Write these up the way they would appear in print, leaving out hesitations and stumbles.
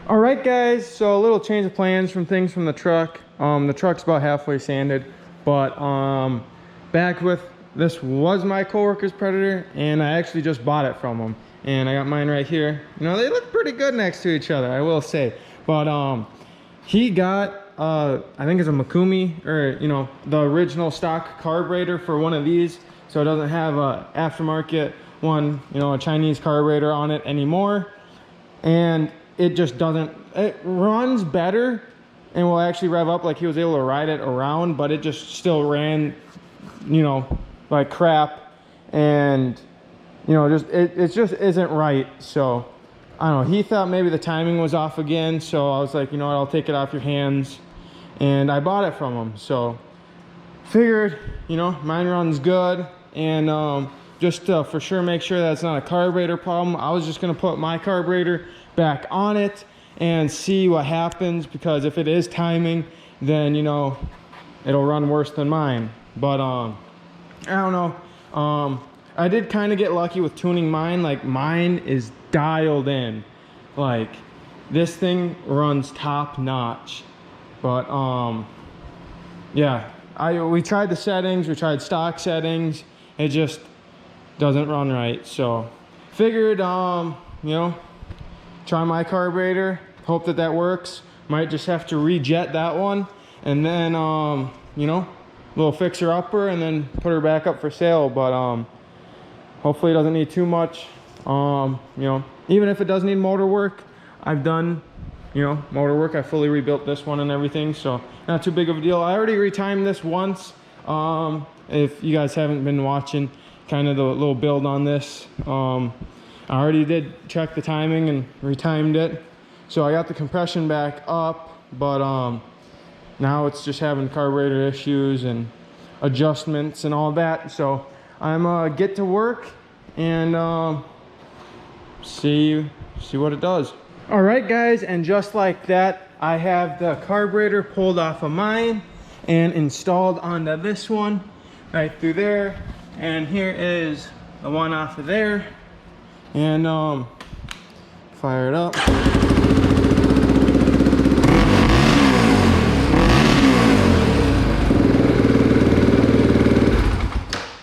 All right, guys, so a little change of plans from things from the truck. The truck's about halfway sanded, but back with this was my coworker's Predator, and I actually just bought it from him, and I got mine right here. You know, they look pretty good next to each other, I will say. But he got I think it's a Mikumi, or you know, the original stock carburetor for one of these, so it doesn't have a aftermarket one, you know, a Chinese carburetor on it anymore. And it just doesn't, it runs better and will actually rev up, like he was able to ride it around, but it just still ran, you know, like crap. And you know, just it just isn't right. So I don't know, he thought maybe the timing was off again, so I was like, you know what, I'll take it off your hands, and I bought it from him. So figured, you know, mine runs good, and just to for sure make sure that it's not a carburetor problem, I was just gonna put my carburetor back on it and see what happens, because if it is timing, then you know, it'll run worse than mine. But I don't know, I did kind of get lucky with tuning mine. Like, mine is dialed in, like this thing runs top notch. But yeah, we tried the settings, we tried stock settings, it just doesn't run right. So figured you know, try my carburetor, hope that that works. Might just have to rejet that one, and then you know, a little fixer upper, and then put her back up for sale. But hopefully it doesn't need too much. You know, even if it does need motor work, I've done, you know, motor work. I fully rebuilt this one and everything, so not too big of a deal. I already retimed this once. If you guys haven't been watching kind of the little build on this, I already did check the timing and retimed it, so I got the compression back up. But now it's just having carburetor issues and adjustments and all that. So I'm get to work and see what it does. All right, guys, and just like that, I have the carburetor pulled off of mine and installed onto this one right through there, and here is the one off of there. And fire it up.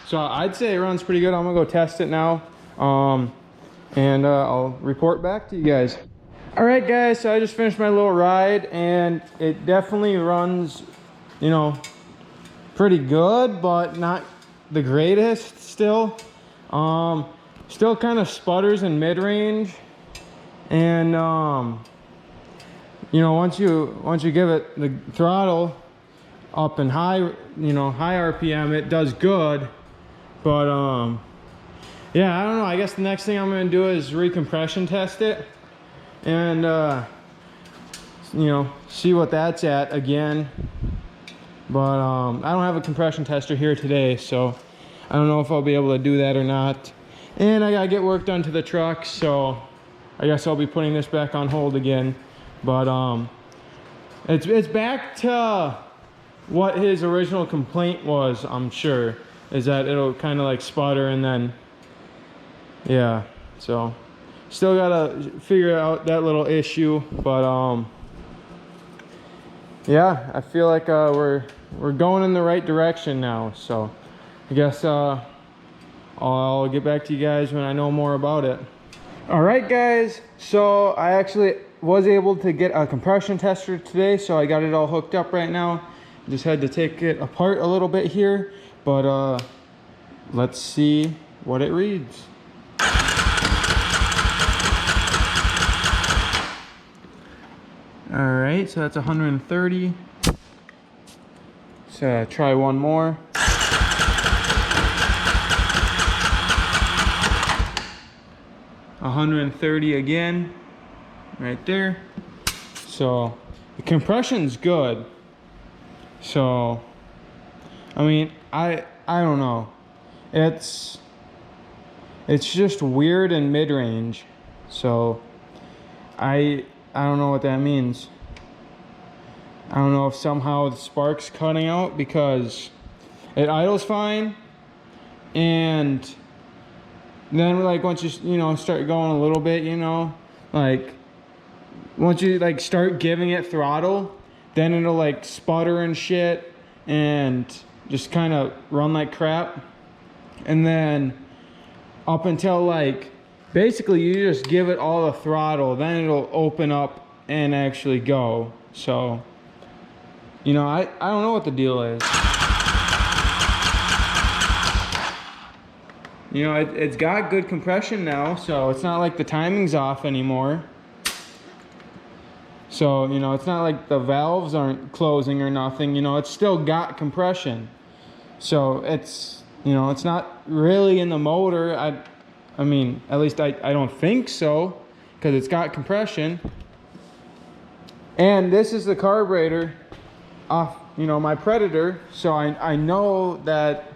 So I'd say it runs pretty good. I'm gonna go test it now, and I'll report back to you guys. All right, guys, so I just finished my little ride, and it definitely runs, you know, pretty good, but not the greatest still. Still kind of sputters in mid-range, and you know, once you give it the throttle up and high, you know, high RPM, it does good. But yeah, I don't know, I guess the next thing I'm gonna do is recompression test it, and you know, see what that's at again. But I don't have a compression tester here today, so I don't know if I'll be able to do that or not. And I gotta get work done to the truck, so I guess I'll be putting this back on hold again. But it's back to what his original complaint was, I'm sure, is that it'll kind of like sputter, and then yeah, so still gotta figure out that little issue. But yeah, I feel like we're going in the right direction now, so I guess I'll get back to you guys when I know more about it. All right, guys, so I actually was able to get a compression tester today, so I got it all hooked up right now. Just had to take it apart a little bit here, but let's see what it reads. All right, so that's 130. So try one more. 130 again, right there. So the compression's good. So I mean, I don't know. It's just weird in mid-range. So I don't know what that means. I don't know if somehow the spark's cutting out, because it idles fine, and then like once you know, start going a little bit, you know, like once you like start giving it throttle, then it'll like sputter and shit and just kind of run like crap. And then up until like basically you just give it all the throttle, then it'll open up and actually go. So, you know, I don't know what the deal is. You know, it's got good compression now, so it's not like the timing's off anymore. So, you know, it's not like the valves aren't closing or nothing. You know, it's still got compression. So it's, you know, it's not really in the motor. I mean, at least I don't think so, because it's got compression. And this is the carburetor off, you know, my Predator. So I know that,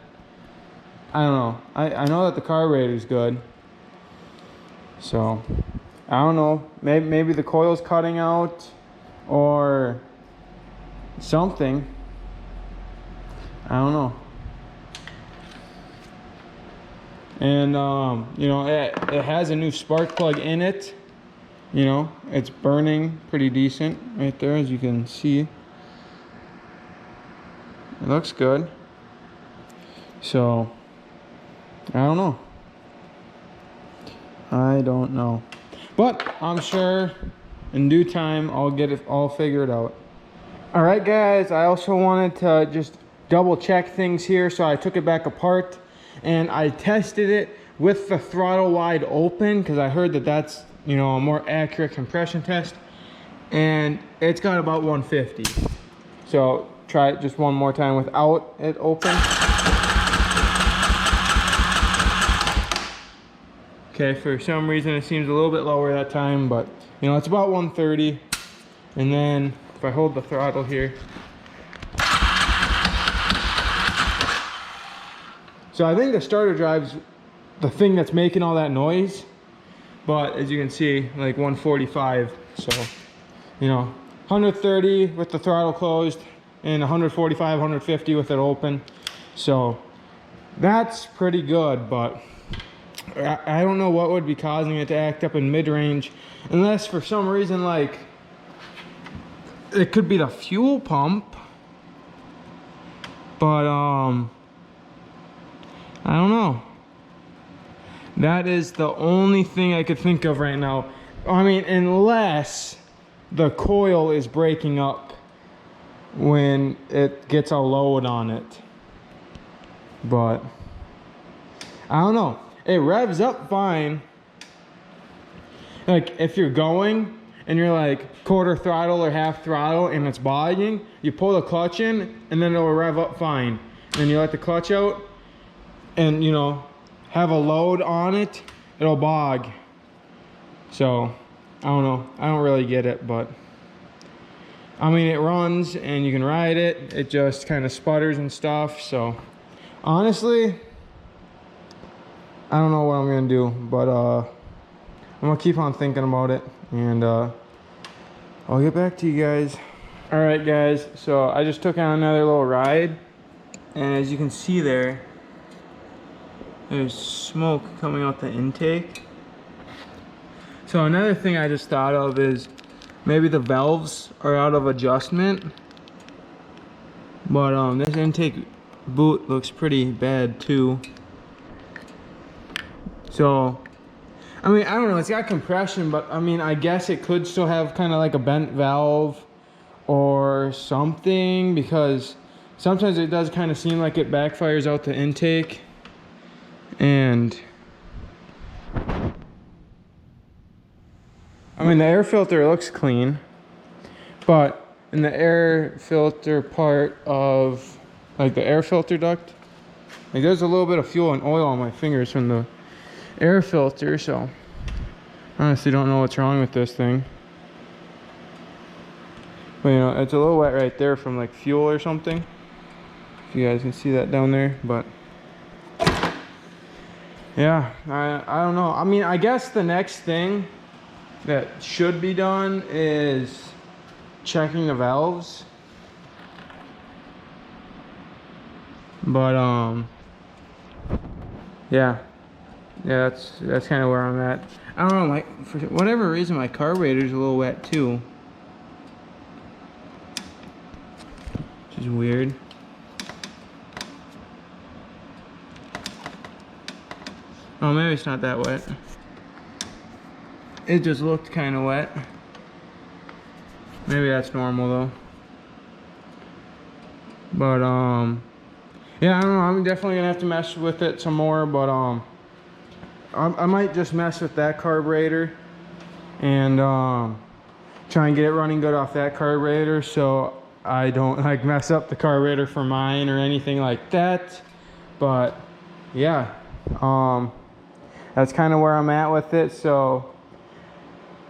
I don't know. I know that the carburetor is good. So, I don't know. Maybe the coil's cutting out or something. I don't know. And, you know, it has a new spark plug in it. You know, it's burning pretty decent right there, as you can see. It looks good. So, I don't know. I don't know. But I'm sure in due time I'll get it all figured out. Alright guys, I also wanted to just double check things here, so I took it back apart and I tested it with the throttle wide open, because I heard that that's, you know, a more accurate compression test, and it's got about 150. So try it just one more time without it open. Okay, for some reason it seems a little bit lower that time, but you know, it's about 130. And then if I hold the throttle here. So I think the starter drive's the thing that's making all that noise. But as you can see, like 145. So, you know, 130 with the throttle closed and 145, 150 with it open. So that's pretty good, but I don't know what would be causing it to act up in mid-range, unless for some reason, like, it could be the fuel pump. But I don't know. That is the only thing I could think of right now. I mean, unless the coil is breaking up when it gets a load on it. But I don't know. It revs up fine. Like if you're going and you're like quarter throttle or half throttle and it's bogging, you pull the clutch in and then it'll rev up fine. And you let the clutch out and, you know, have a load on it, it'll bog. So I don't know. I don't really get it, but I mean, it runs and you can ride it. It just kind of sputters and stuff. So honestly, I don't know what I'm gonna do, but I'm gonna keep on thinking about it, and I'll get back to you guys. All right, guys. So I just took on another little ride, and as you can see there, there's smoke coming out the intake. So another thing I just thought of is maybe the valves are out of adjustment, but this intake boot looks pretty bad too. So, I mean, I don't know, it's got compression, but I mean, I guess it could still have kind of like a bent valve or something, because sometimes it does kind of seem like it backfires out the intake. And I mean, the air filter looks clean, but in the air filter part of like the air filter duct, like there's a little bit of fuel and oil on my fingers from the air filter, so honestly don't know what's wrong with this thing. But you know, it's a little wet right there from like fuel or something, if you guys can see that down there. But yeah, I don't know. I mean, I guess the next thing that should be done is checking the valves. But yeah, Yeah, that's kind of where I'm at. I don't know, for whatever reason my carburetor's a little wet too, which is weird. Oh, maybe it's not that wet. It just looked kind of wet. Maybe that's normal though. But yeah, I don't know. I'm definitely gonna have to mess with it some more. But I might just mess with that carburetor and try and get it running good off that carburetor, so I don't like mess up the carburetor for mine or anything like that. But yeah, that's kind of where I'm at with it. So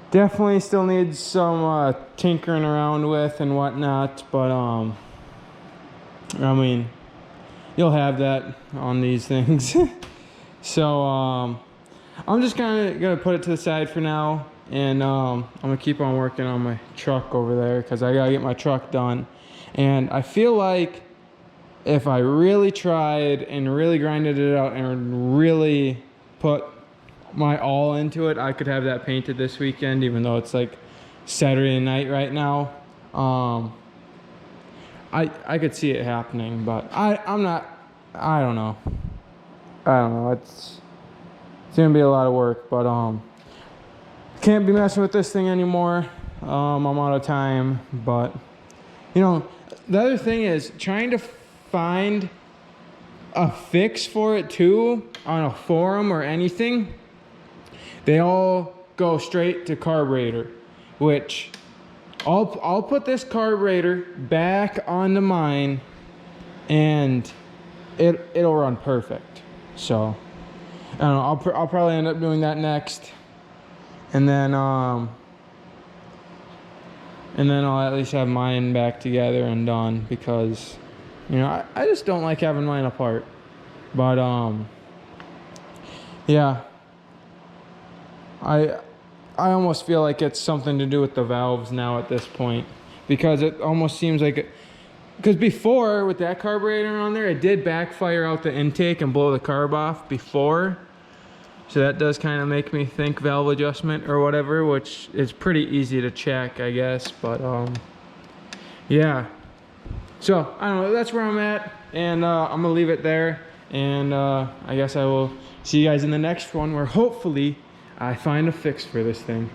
definitely still needs some tinkering around with and whatnot, but I mean, you'll have that on these things. So I'm just kind of gonna put it to the side for now, and I'm gonna keep on working on my truck over there because I gotta get my truck done. And I feel like if I really tried and really grinded it out and really put my all into it, I could have that painted this weekend, even though it's like Saturday night right now. I could see it happening, but I'm not. I don't know. It's gonna be a lot of work, but can't be messing with this thing anymore. I'm out of time. But you know, the other thing is trying to find a fix for it too on a forum or anything. They all go straight to carburetor, which I'll put this carburetor back onto mine and it'll run perfect. So I don't know, I'll probably end up doing that next, and then I'll at least have mine back together and done, because you know I just don't like having mine apart. But yeah, I almost feel like it's something to do with the valves now at this point, because it almost seems like it, because before with that carburetor on there, it did backfire out the intake and blow the carb off before. So that does kind of make me think valve adjustment or whatever, which is pretty easy to check, I guess. But yeah, so I don't know, that's where I'm at, and I'm gonna leave it there, and I guess I will see you guys in the next one, where hopefully I find a fix for this thing.